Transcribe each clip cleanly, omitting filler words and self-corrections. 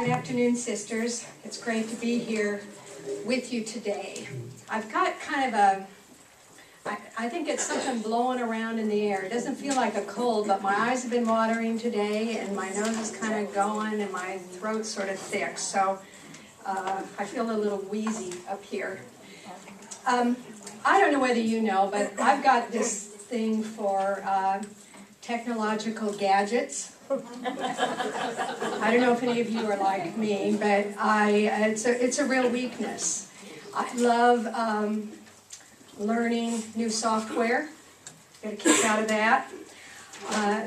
Good afternoon, sisters. It's great to be here with you today. I've got kind of I think it's something blowing around in the air. It doesn't feel like a cold, but my eyes have been watering today, and my nose is kind of going, and my throat's sort of thick, so I feel a little wheezy up here. I don't know whether you know, but I've got this thing for technological gadgets. I don't know if any of you are like me, but it's a real weakness. I love learning new software. Get a kick out of that.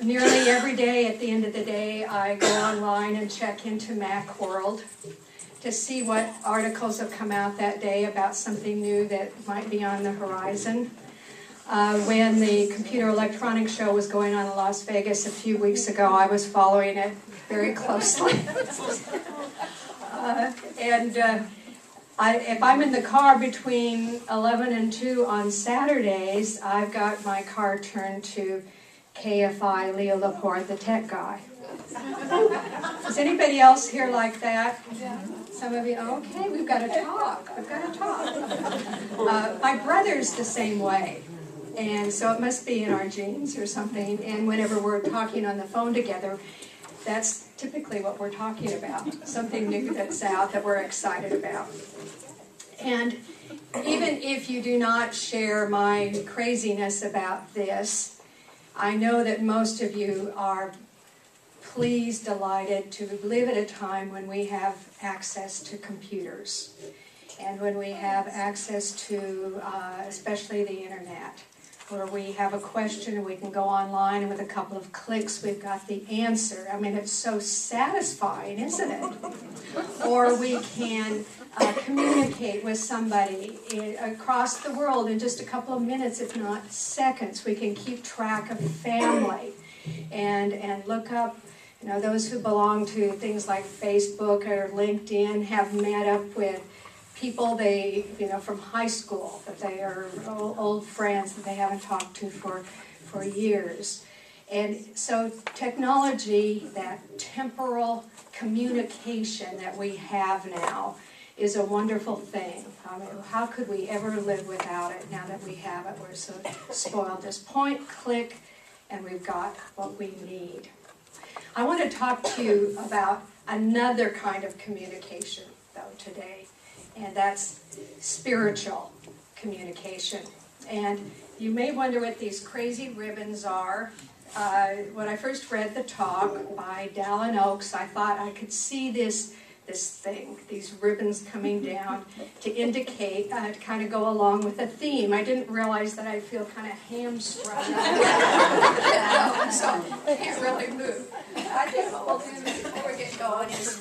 Nearly every day at the end of the day, I go online and check into Macworld to see what articles have come out that day about something new that might be on the horizon. When the Computer Electronics Show was going on in Las Vegas a few weeks ago, I was following it very closely. If I'm in the car between 11 and 2 on Saturdays, I've got my car turned to KFI Leo Laporte, the tech guy. Is anybody else here like that? Some of you, okay, we've got to talk. My brother's the same way. And so it must be in our genes or something. And whenever we're talking on the phone together, that's typically what we're talking about. Something new that's out that we're excited about. And even if you do not share my craziness about this, I know that most of you are pleased, delighted to live at a time when we have access to computers. And when we have access to, especially the internet, where we have a question and we can go online and with a couple of clicks we've got the answer. I mean, it's so satisfying, isn't it? Or we can communicate with somebody across the world in just a couple of minutes, if not seconds. We can keep track of family and look up, you know, those who belong to things like Facebook or LinkedIn have met up with people from high school that they are old friends that they haven't talked to for years. And so technology, that temporal communication that we have now, is a wonderful thing. I mean, how could we ever live without it now that we have it? We're so spoiled. Just point, click, and we've got what we need. I want to talk to you about another kind of communication, though, today. And that's spiritual communication. And you may wonder what these crazy ribbons are. When I first read the talk by Dallin Oaks, I thought I could see this thing, these ribbons coming down to indicate, to kind of go along with a theme. I didn't realize that I feel kind of hamstrung. So I can't really move. I think what we'll do before we get going is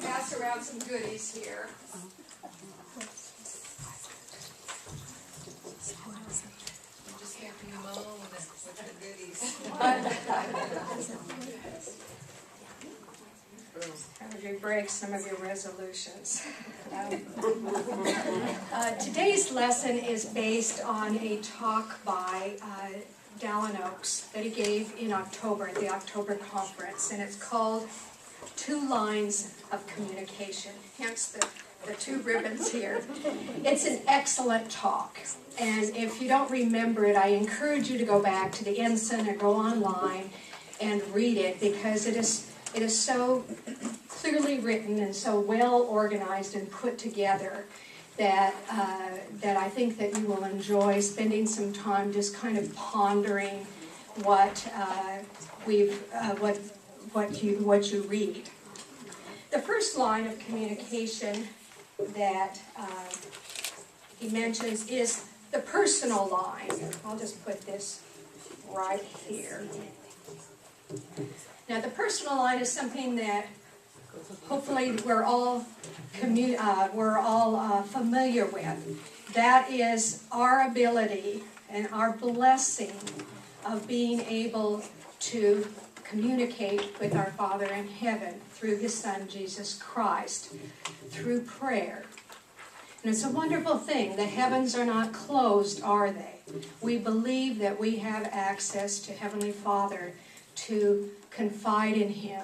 pass around some goodies here. Just have to moan with the goodies. As you break some of your resolutions. Today's lesson is based on a talk by Dallin Oaks that he gave in October at the October conference, and it's called 2 Lines of Communication, hence the 2 ribbons here. It's an excellent talk, and if you don't remember it, I encourage you to go back to the Ensign or go online and read it, because it is so clearly written and so well organized and put together that I think that you will enjoy spending some time just kind of pondering what you read. The first line of communication that he mentions is the personal line. I'll just put this right here. Now, the personal line is something that hopefully we're all familiar with. That is our ability and our blessing of being able to communicate with our Father in heaven through His Son, Jesus Christ, through prayer. And it's a wonderful thing. The heavens are not closed, are they? We believe that we have access to Heavenly Father to confide in Him,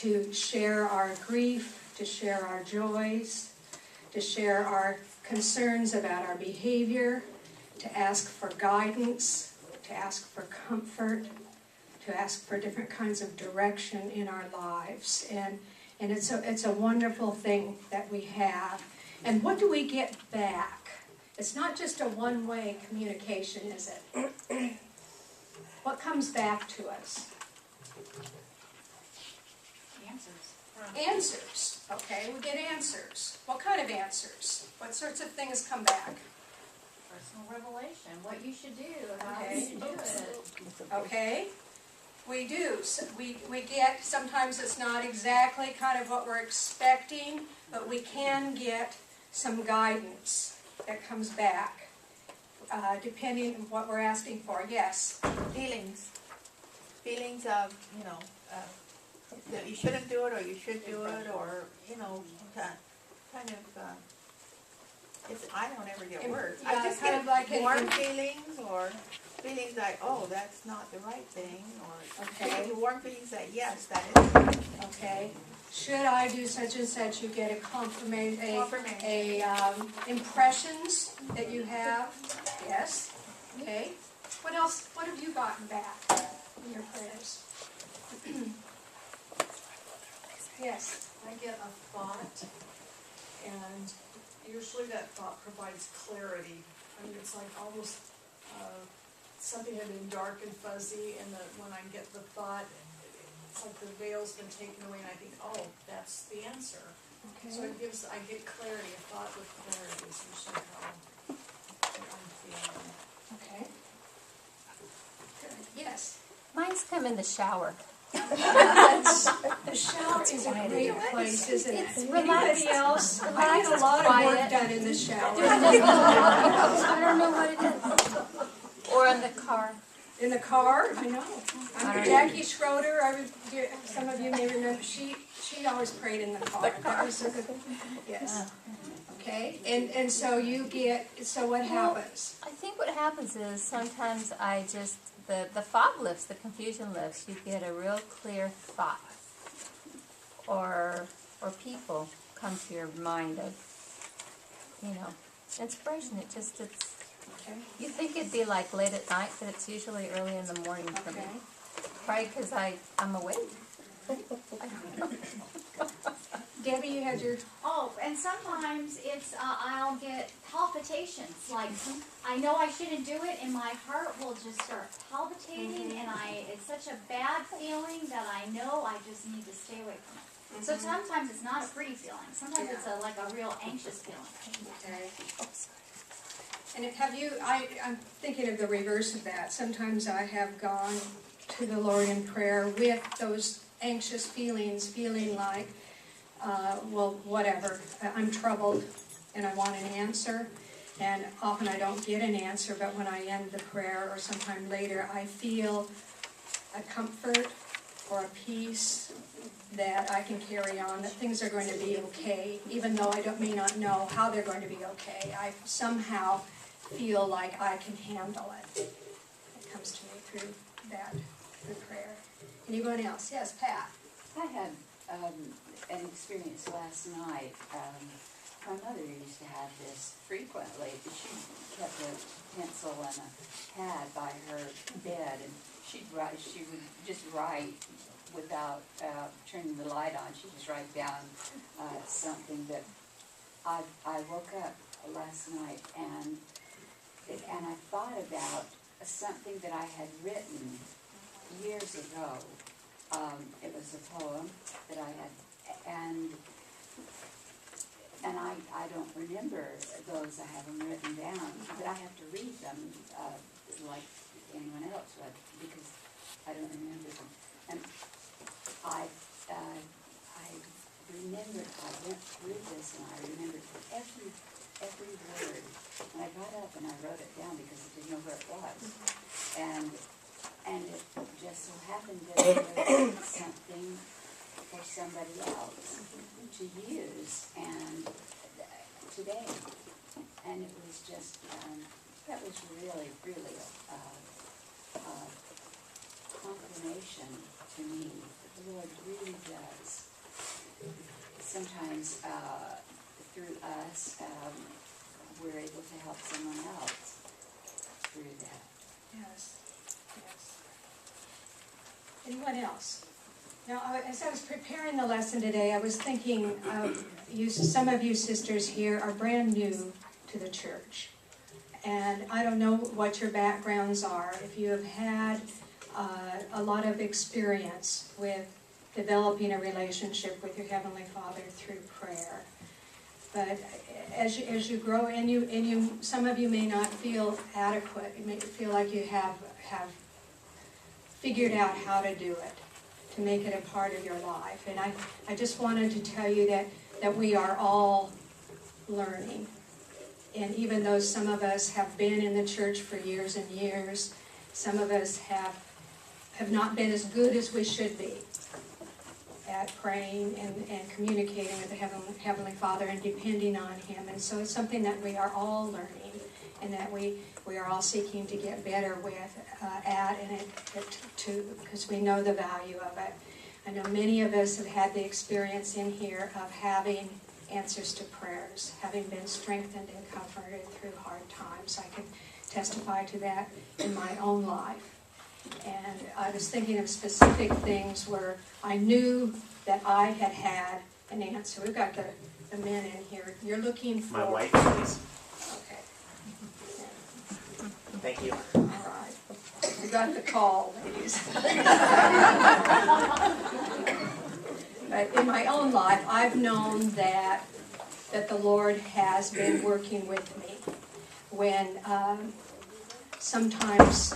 to share our grief, to share our joys, to share our concerns about our behavior, to ask for guidance, to ask for comfort, to ask for different kinds of direction in our lives. And it's a wonderful thing that we have. And what do we get back? It's not just a one-way communication, is it? What comes back to us? Answers. Okay, we get answers. What kind of answers? What sorts of things come back? Personal revelation, what you should do, how Okay. you should do it. Okay, we do. So we get, sometimes it's not exactly kind of what we're expecting, but we can get some guidance that comes back, depending on what we're asking for. Yes? Feelings of, that you shouldn't do it, or you should do it, or, kind of, I don't ever get words. Yeah, I just kind get of like warm feelings, or feelings like, oh, that's not the right thing, or Okay. warm feelings that, yes, that is. Okay. Should I do such and such? You get a confirmation, impressions that you have. Yes. Okay. What else? What have you gotten back in your prayers? Yes. I get a thought, and usually that thought provides clarity. I mean, it's like almost something had been dark and fuzzy, and when I get the thought, it's like the veil's been taken away, and I think, oh, that's the answer. So Okay. I get clarity. A thought with clarity is usually how I'm feeling. Okay. Good. Yes. Mine's come in the shower. The shower is a great place, isn't it? It's relaxed. Anybody else? I Relaxed, get a lot of work quiet. done in the shower. I don't know what it is. Or in the car. In the car, I know. All right. Jackie Schroeder, some of you may remember, she always prayed in the car. That was a good, yes. Okay, and so so what happens? I think what happens is sometimes the fog lifts, the confusion lifts. You get a real clear thought, or people come to your mind of, inspiration. It's. Okay. You think it'd be like late at night, but it's usually early in the morning for me. Okay. Probably because I'm awake. Debbie, you had your, Oh, and sometimes it's, I'll get palpitations, like, I know I shouldn't do it, and my heart will just start palpitating, and it's such a bad feeling that I know I just need to stay away from it. So sometimes it's not a pretty feeling, sometimes it's like a real anxious feeling. okay. And I'm thinking of the reverse of that. Sometimes I have gone to the Lord in prayer with those anxious feelings, feeling like, whatever, I'm troubled and I want an answer. And often I don't get an answer, but when I end the prayer or sometime later, I feel a comfort or a peace that I can carry on, that things are going to be okay, even though I may not know how they're going to be okay. I somehow feel like I can handle it. It comes to me through prayer. Anyone else? Yes, Pat. I had an experience last night. My mother used to have this frequently. She kept a pencil and a pad by her bed, and she would just write without turning the light on. She'd just write down something that I woke up last night and I thought about something that I had written years ago. It was a poem that I had, and I don't remember those. I have them written down, but I have to read them like anyone else would, because I don't remember them. And I remembered, I went through this and I remembered every word. And I got up and I wrote it down because I didn't know where it was. And it just so happened that it was something for somebody else to use and today. And it was just, that was really, really a confirmation to me the Lord really does. Sometimes through us, we're able to help someone else through that. Yes, yes. Anyone else? Now, as I was preparing the lesson today, I was thinking of you. Some of you sisters here are brand new to the church. And I don't know what your backgrounds are, if you have had a lot of experience with developing a relationship with your Heavenly Father through prayer. But as you grow, and some of you may not feel adequate. You may feel like you have figured out how to do it, to make it a part of your life. And I just wanted to tell you that we are all learning. And even though some of us have been in the church for years and years, some of us have not been as good as we should be at praying and communicating with the Heavenly Father and depending on Him. And so it's something that we are all learning, and that we are all seeking to get better at, and because we know the value of it. I know many of us have had the experience in here of having answers to prayers, having been strengthened and comforted through hard times. I can testify to that in my own life. And I was thinking of specific things where I knew that I had an answer. We've got the men in here. You're looking for... My wife, please. Okay. Thank you. All right. You got the call, ladies. But in my own life, I've known that the Lord has been working with me when sometimes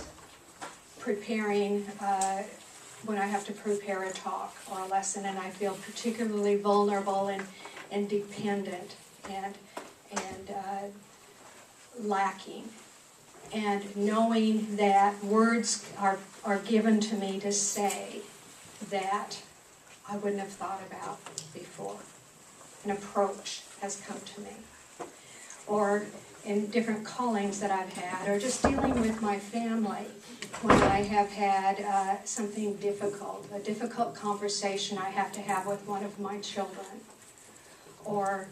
preparing, when I have to prepare a talk or a lesson, and I feel particularly vulnerable and dependent and lacking. And knowing that words are given to me to say that I wouldn't have thought about before. An approach has come to me. Or in different callings that I've had, or just dealing with my family when I have had something difficult, a difficult conversation I have to have with one of my children, or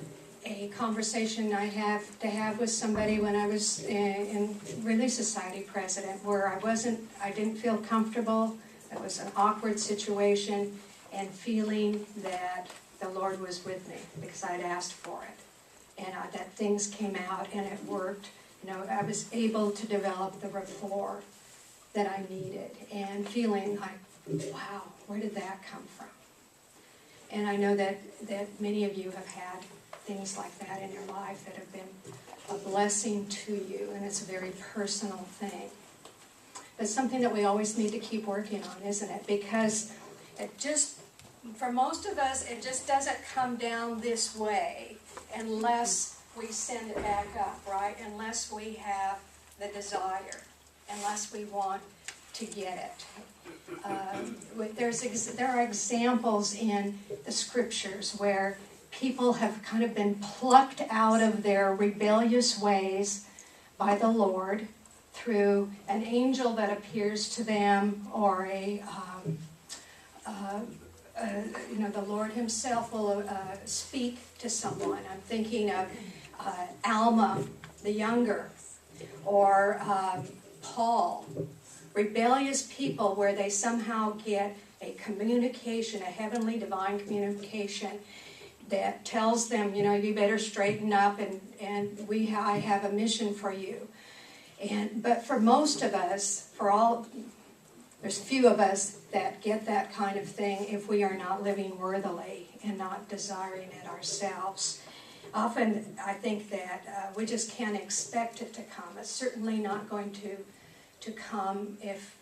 a conversation I have to have with somebody when I was in Relief Society president, where I didn't feel comfortable. It was an awkward situation, and feeling that the Lord was with me because I'd asked for it, and that things came out and it worked. You know, I was able to develop the rapport that I needed, and feeling like, wow, where did that come from? And I know that many of you have had things like that in your life that have been a blessing to you, and it's a very personal thing. It's something that we always need to keep working on, isn't it? Because it just, for most of us, it just doesn't come down this way unless we send it back up, right? Unless we have the desire, unless we want to get it. There are examples in the scriptures where people have kind of been plucked out of their rebellious ways by the Lord through an angel that appears to them, or the Lord Himself will speak to someone. I'm thinking of Alma the younger, or Paul. Rebellious people where they somehow get a communication, a heavenly divine communication that tells them, you better straighten up, and I have a mission for you. But for most of us, there's few of us that get that kind of thing if we are not living worthily and not desiring it ourselves. Often I think that we just can't expect it to come. It's certainly not going to come if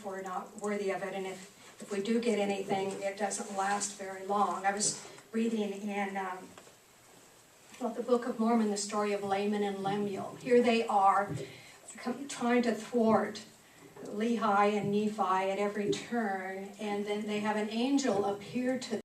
we're not worthy of it, and if we do get anything, it doesn't last very long. I was reading in the Book of Mormon, the story of Laman and Lemuel. Here they are trying to thwart Lehi and Nephi at every turn, and then they have an angel appear to